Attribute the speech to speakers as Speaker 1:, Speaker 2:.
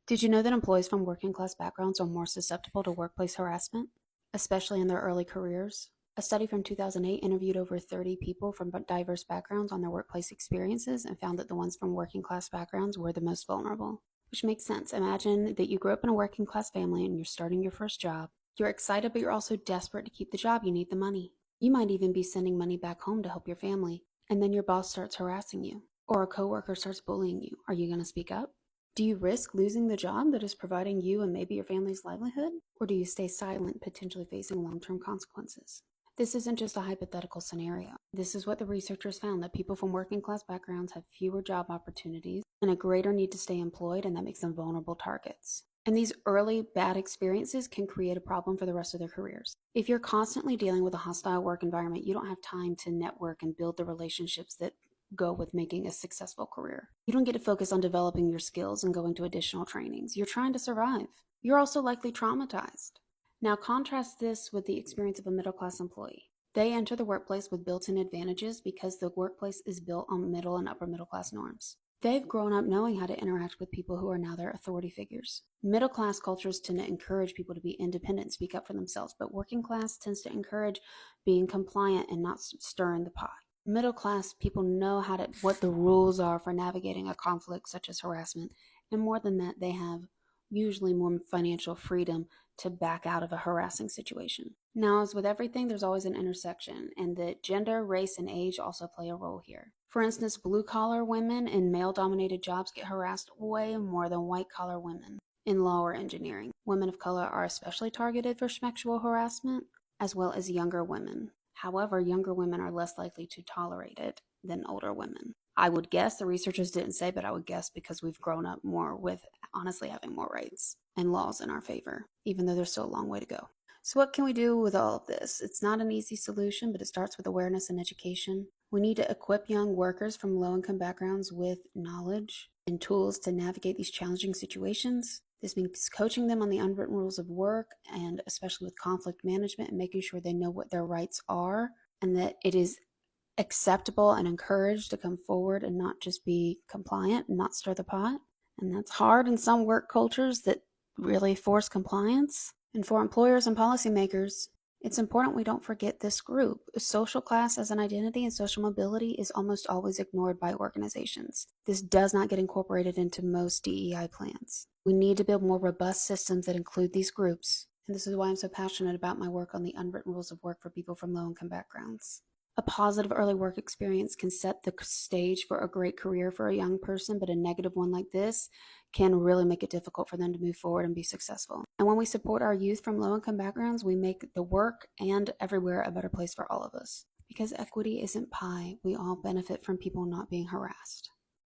Speaker 1: Did you know that employees from working class backgrounds are more susceptible to workplace harassment, especially in their early careers? A study from 2008 interviewed over 30 people from diverse backgrounds on their workplace experiences and found that the ones from working class backgrounds were the most vulnerable. Which makes sense. Imagine that you grew up in a working class family and you're starting your first job. You're excited, but you're also desperate to keep the job. You need the money. You might even be sending money back home to help your family. And then your boss starts harassing you, or a coworker starts bullying you. Are you going to speak up? Do you risk losing the job that is providing you and maybe your family's livelihood? Or do you stay silent, potentially facing long-term consequences? This isn't just a hypothetical scenario. This is what the researchers found, that people from working class backgrounds have fewer job opportunities and a greater need to stay employed, and that makes them vulnerable targets. And these early bad experiences can create a problem for the rest of their careers. If you're constantly dealing with a hostile work environment, you don't have time to network and build the relationships that go with making a successful career. You don't get to focus on developing your skills and going to additional trainings. You're trying to survive. You're also likely traumatized. Now contrast this with the experience of a middle-class employee. They enter the workplace with built-in advantages because the workplace is built on middle and upper middle-class norms. They've grown up knowing how to interact with people who are now their authority figures. Middle-class cultures tend to encourage people to be independent and speak up for themselves, but working class tends to encourage being compliant and not stirring the pot. Middle class people know what the rules are for navigating a conflict such as harassment, and more than that, they have usually more financial freedom to back out of a harassing situation. Now, as with everything, there's always an intersection, and that gender, race, and age also play a role here. For instance, blue-collar women in male-dominated jobs get harassed way more than white-collar women in law or engineering. Women of color are especially targeted for sexual harassment, as well as younger women. However, younger women are less likely to tolerate it than older women. I would guess, the researchers didn't say, but I would guess because we've grown up more with honestly having more rights and laws in our favor, even though there's still a long way to go. So what can we do with all of this? It's not an easy solution, but it starts with awareness and education. We need to equip young workers from low-income backgrounds with knowledge and tools to navigate these challenging situations. This means coaching them on the unwritten rules of work, and especially with conflict management, and making sure they know what their rights are and that it is acceptable and encouraged to come forward and not just be compliant and not stir the pot. And that's hard in some work cultures that really force compliance. And for employers and policymakers, it's important we don't forget this group. Social class as an identity and social mobility is almost always ignored by organizations. This does not get incorporated into most DEI plans. We need to build more robust systems that include these groups. And this is why I'm so passionate about my work on the unwritten rules of work for people from low-income backgrounds. A positive early work experience can set the stage for a great career for a young person, but a negative one like this can really make it difficult for them to move forward and be successful. And when we support our youth from low-income backgrounds, we make the work and everywhere a better place for all of us. Because equity isn't pie, we all benefit from people not being harassed.